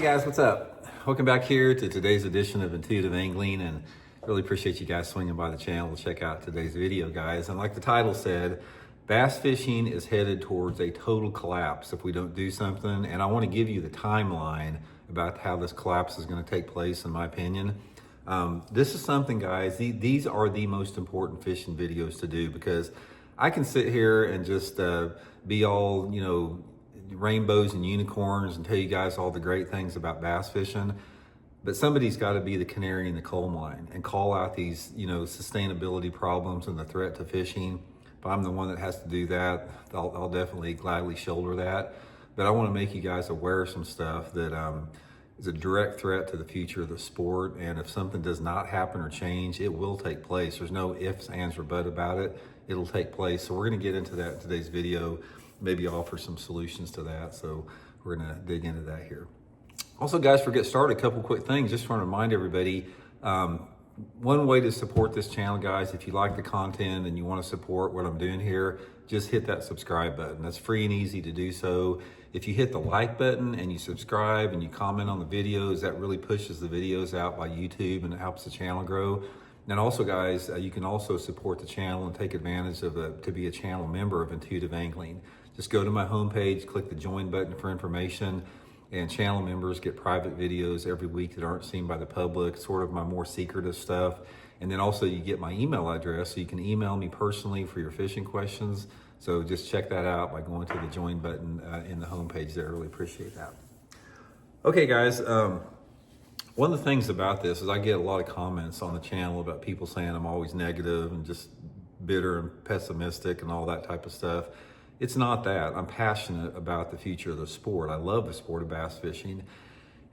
guys, what's up? Welcome back here to today's edition of Intuitive Angling, and really appreciate you guys swinging by the channel to check out today's video, guys. And like the title said, bass fishing is headed towards a total collapse if we don't do something. And I want to give you the timeline about how this collapse is going to take place, in my opinion. This is something, guys, these are the most important fishing videos to do, because I can sit here and just be all, rainbows and unicorns and tell you guys all the great things about bass fishing, but somebody's got to be the canary in the coal mine and call out these, sustainability problems and the threat to fishing. If I'm the one that has to do that, I'll definitely gladly shoulder that. But I want to make you guys aware of some stuff that is a direct threat to the future of the sport. And if something does not happen or change, it will take place. There's no ifs, ands, or buts about it. It'll take place. So we're going to get into that in today's video, maybe offer some solutions to that. So we're going to dig into that here. Also, guys, before we get started, a couple quick things. Just want to remind everybody, one way to support this channel, guys, if you like the content and you want to support what I'm doing here, just hit that subscribe button. That's free and easy to do so. If you hit the like button and you subscribe and you comment on the videos, that really pushes the videos out by YouTube and it helps the channel grow. And also, guys, you can also support the channel and take advantage of to be a channel member of Intuitive Angling. Just go to my homepage, click the join button for information, and channel members get private videos every week that aren't seen by the public, sort of my more secretive stuff. And then also you get my email address, so you can email me personally for your fishing questions. So just check that out by going to the join button in the homepage there. I really appreciate that. Okay, guys, one of the things about this is I get a lot of comments on the channel about people saying I'm always negative and just bitter and pessimistic and all that type of stuff. It's not that. I'm passionate about the future of the sport. I love the sport of bass fishing,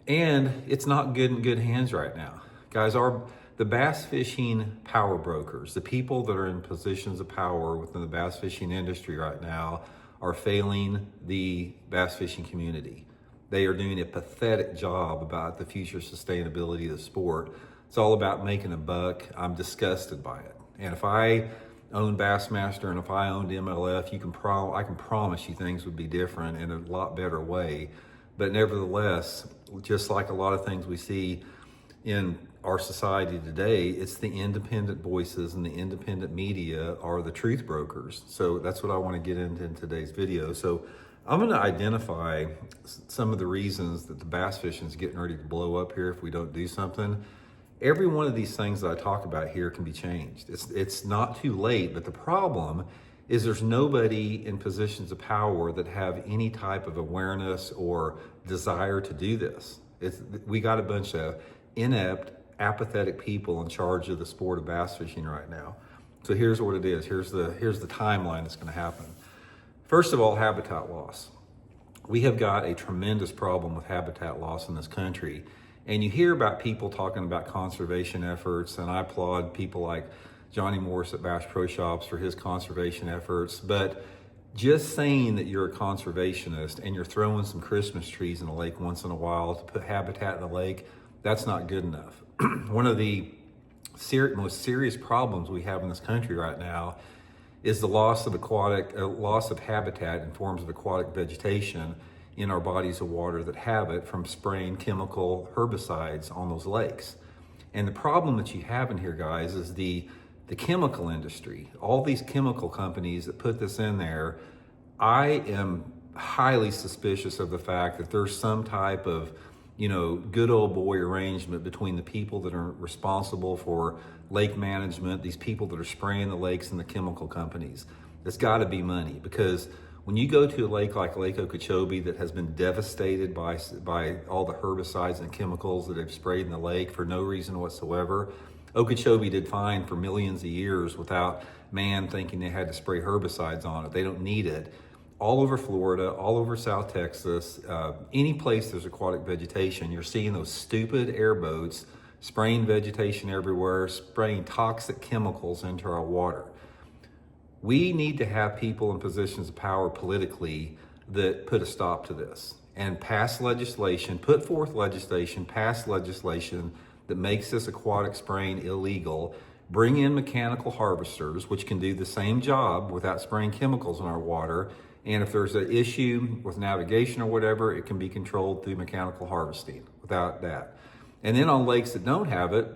and it's not good in good hands right now. Guys, the bass fishing power brokers, the people that are in positions of power within the bass fishing industry right now, are failing the bass fishing community. They are doing a pathetic job about the future sustainability of the sport. It's all about making a buck. I'm disgusted by it. And if I owned Bassmaster and if I owned MLF, I can promise you things would be different in a lot better way. But nevertheless, just like a lot of things we see in our society today, it's the independent voices and the independent media are the truth brokers. So that's what I want to get into in today's video. So I'm going to identify some of the reasons that the bass fishing is getting ready to blow up here if we don't do something. Every one of these things that I talk about here can be changed. It's not too late, but the problem is there's nobody in positions of power that have any type of awareness or desire to do this. We got a bunch of inept, apathetic people in charge of the sport of bass fishing right now. So here's what it is. Here's the timeline that's going to happen. First of all, habitat loss. We have got a tremendous problem with habitat loss in this country. And you hear about people talking about conservation efforts, and I applaud people like Johnny Morris at Bass Pro Shops for his conservation efforts. But just saying that you're a conservationist and you're throwing some Christmas trees in the lake once in a while to put habitat in the lake, that's not good enough. One of the most serious problems we have in this country right now is the loss of habitat in forms of aquatic vegetation in our bodies of water that have it from spraying chemical herbicides on those lakes. And the problem that you have in here, guys, is the chemical industry. All these chemical companies that put this in there, I am highly suspicious of the fact that there's some type of, good old boy arrangement between the people that are responsible for lake management, these people that are spraying the lakes, and the chemical companies. There's got to be money, because when you go to a lake like Lake Okeechobee that has been devastated by all the herbicides and chemicals that have sprayed in the lake for no reason whatsoever, Okeechobee did fine for millions of years without man thinking they had to spray herbicides on it. They don't need it. All over Florida, all over South Texas, any place there's aquatic vegetation, you're seeing those stupid airboats spraying vegetation everywhere, spraying toxic chemicals into our water. We need to have people in positions of power politically that put a stop to this and pass legislation, put forth legislation, pass legislation that makes this aquatic spraying illegal, bring in mechanical harvesters, which can do the same job without spraying chemicals in our water, And if there's an issue with navigation or whatever, it can be controlled through mechanical harvesting without that. And then on lakes that don't have it,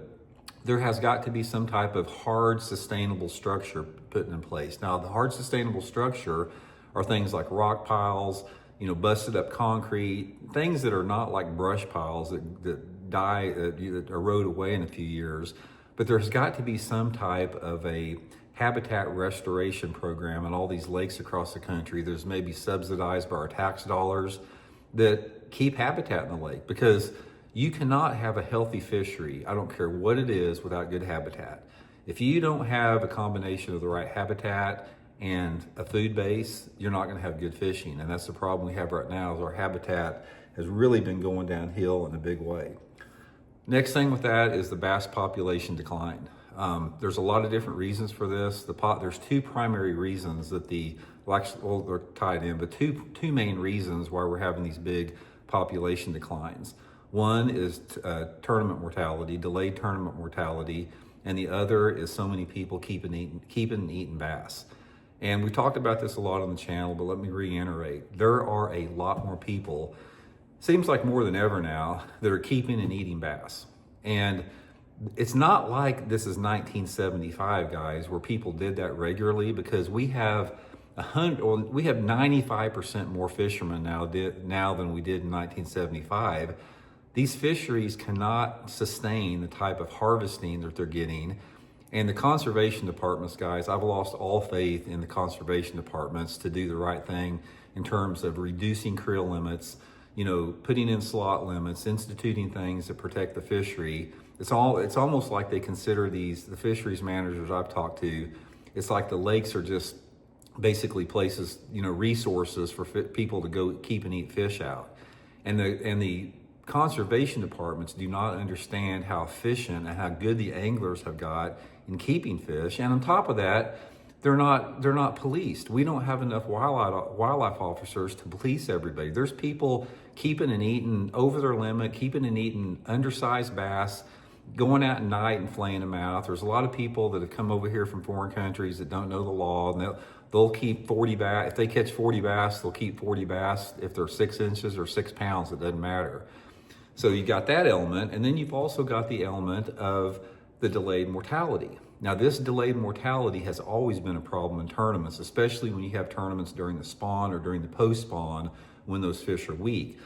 there has got to be some type of hard, sustainable structure put in place. Now, the hard, sustainable structure are things like rock piles, busted up concrete, things that are not like brush piles that die, that erode away in a few years. But there's got to be some type of a habitat restoration program in all these lakes across the country. There's maybe subsidized by our tax dollars that keep habitat in the lake, because you cannot have a healthy fishery, I don't care what it is, without good habitat. If you don't have a combination of the right habitat and a food base, you're not going to have good fishing. And that's the problem we have right now, is our habitat has really been going downhill in a big way. Next thing with that is the bass population decline. There's a lot of different reasons for this. There's two primary reasons that they're tied in, but two main reasons why we're having these big population declines. One is tournament mortality, delayed tournament mortality, and the other is so many people keeping and eating bass. And we talked about this a lot on the channel, but let me reiterate. There are a lot more people, seems like more than ever now, that are keeping and eating bass. And it's not like this is 1975, guys, where people did that regularly, because we have 95% more fishermen now than we did in 1975. These fisheries cannot sustain the type of harvesting that they're getting. And the conservation departments, guys, I've lost all faith in the conservation departments to do the right thing in terms of reducing creel limits, putting in slot limits, instituting things that protect the fishery. It's almost like they consider the fisheries managers I've talked to, it's like the lakes are just basically places, resources for people to go keep and eat fish out. And the conservation departments do not understand how efficient and how good the anglers have got in keeping fish. And on top of that, they're not policed. We don't have enough wildlife officers to police everybody. There's people keeping and eating over their limit, keeping and eating undersized bass, going out at night and flaying them out. There's a lot of people that have come over here from foreign countries that don't know the law, and they'll keep 40 bass. If they catch 40 bass, they'll keep 40 bass. If they're 6 inches or 6 pounds, it doesn't matter. So you got that element, and then you've also got the element of the delayed mortality. Now, this delayed mortality has always been a problem in tournaments, especially when you have tournaments during the spawn or during the post-spawn when those fish are weak.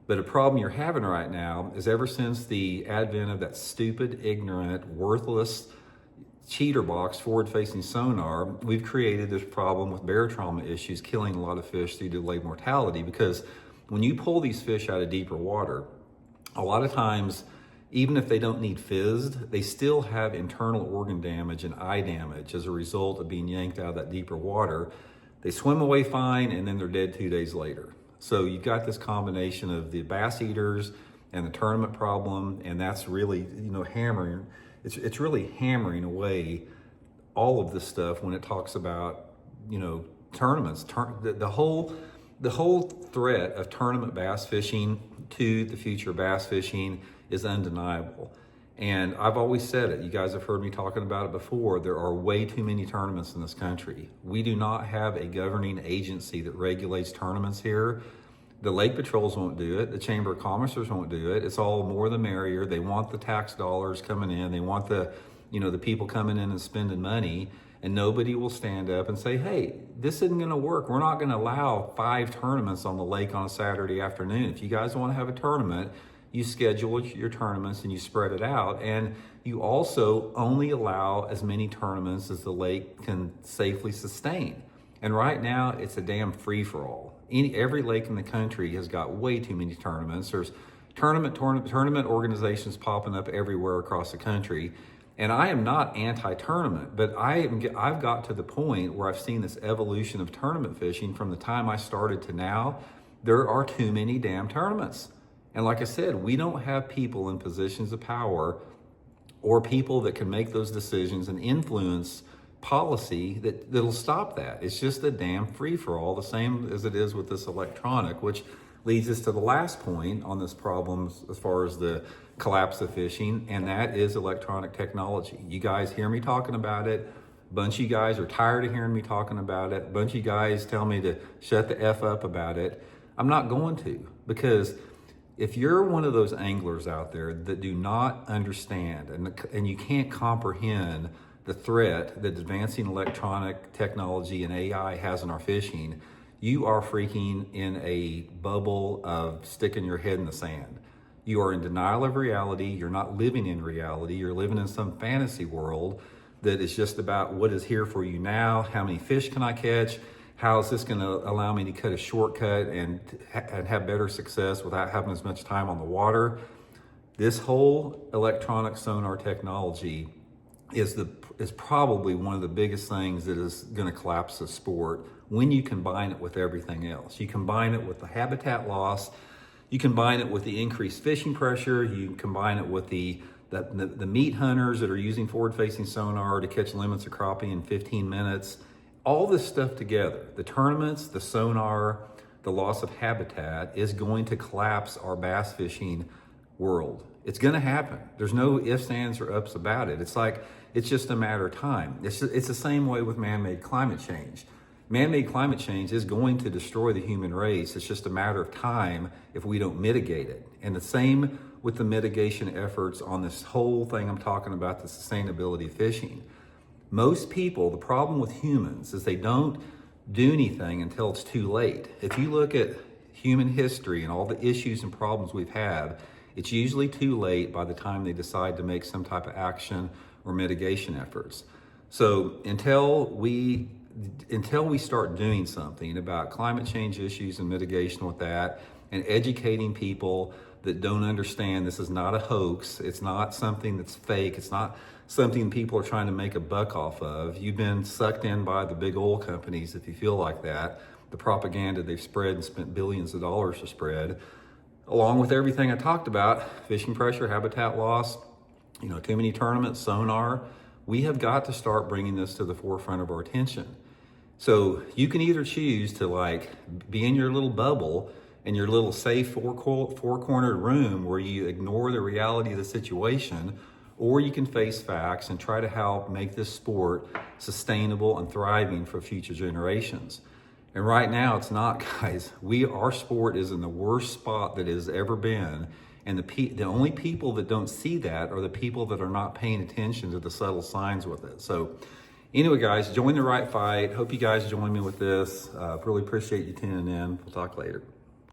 But a problem you're having right now is, ever since the advent of that stupid, ignorant, worthless cheater box forward-facing sonar, we've created this problem with bear trauma issues, killing a lot of fish through delayed mortality. Because when you pull these fish out of deeper water, a lot of times, even if they don't need fizzed, they still have internal organ damage and eye damage as a result of being yanked out of that deeper water. They swim away fine, and then they're dead 2 days later. So you've got this combination of the bass eaters and the tournament problem, and that's really, hammering. It's really hammering away all of this stuff when it talks about, tournaments. The whole threat of tournament bass fishing to the future bass fishing is undeniable. And I've always said it. You guys have heard me talking about it before. There are way too many tournaments in this country. We do not have a governing agency that regulates tournaments here. The lake patrols won't do it. The Chamber of Commerce won't do it. It's all more the merrier. They want the tax dollars coming in. They want the people coming in and spending money. And nobody will stand up and say, hey, this isn't going to work. We're not going to allow 5 tournaments on the lake on a Saturday afternoon. If you guys want to have a tournament, you schedule your tournaments and you spread it out. And you also only allow as many tournaments as the lake can safely sustain. And right now, it's a damn free-for-all. Every lake in the country has got way too many tournaments. There's tournament organizations popping up everywhere across the country. And I am not anti-tournament, but I've got to the point where I've seen this evolution of tournament fishing from the time I started to now. There are too many damn tournaments. And like I said, we don't have people in positions of power or people that can make those decisions and influence policy that'll stop that. It's just a damn free-for-all, the same as it is with this electronic, which leads us to the last point on this problem as far as the collapse of fishing, and that is electronic technology. You guys hear me talking about it A bunch of you guys are tired of hearing me talking about it. A bunch of you guys tell me to shut the F up about it. I'm not going to, because if you're one of those anglers out there that do not understand and you can't comprehend the threat that advancing electronic technology and AI has on our fishing, you are freaking in a bubble of sticking your head in the sand. You are in denial of reality. You're not living in reality. You're living in some fantasy world that is just about what is here for you now. How many fish can I catch? How is this going to allow me to cut a shortcut and have better success without having as much time on the water? This whole electronic sonar technology is probably one of the biggest things that is going to collapse the sport when you combine it with everything else. You combine it with the habitat loss, you combine it with the increased fishing pressure, you combine it with the meat hunters that are using forward-facing sonar to catch limits of crappie in 15 minutes. All this stuff together, the tournaments, the sonar, the loss of habitat, is going to collapse our bass fishing world. It's going to happen. There's no ifs, ands, or ups about it. It's just a matter of time. It's the same way with man-made climate change. Man-made climate change is going to destroy the human race. It's just a matter of time if we don't mitigate it. And the same with the mitigation efforts on this whole thing I'm talking about, the sustainability of fishing. Most people, the problem with humans is they don't do anything until it's too late. If you look at human history and all the issues and problems we've had, it's usually too late by the time they decide to make some type of action or mitigation efforts. So until we start doing something about climate change issues and mitigation with that, and educating people that don't understand this is not a hoax, it's not something that's fake, it's not something people are trying to make a buck off of. You've been sucked in by the big oil companies, if you feel like that, the propaganda they've spread and spent billions of dollars to spread, along with everything I talked about, fishing pressure, habitat loss, too many tournaments, sonar. We have got to start bringing this to the forefront of our attention. So you can either choose to be in your little bubble, in your little safe four-cornered room where you ignore the reality of the situation, or you can face facts and try to help make this sport sustainable and thriving for future generations. And right now it's not, guys. Our sport is in the worst spot that it has ever been. And the only people that don't see that are the people that are not paying attention to the subtle signs with it. So anyway, guys, join the right fight. Hope you guys join me with this. Really appreciate you tuning in. We'll talk later.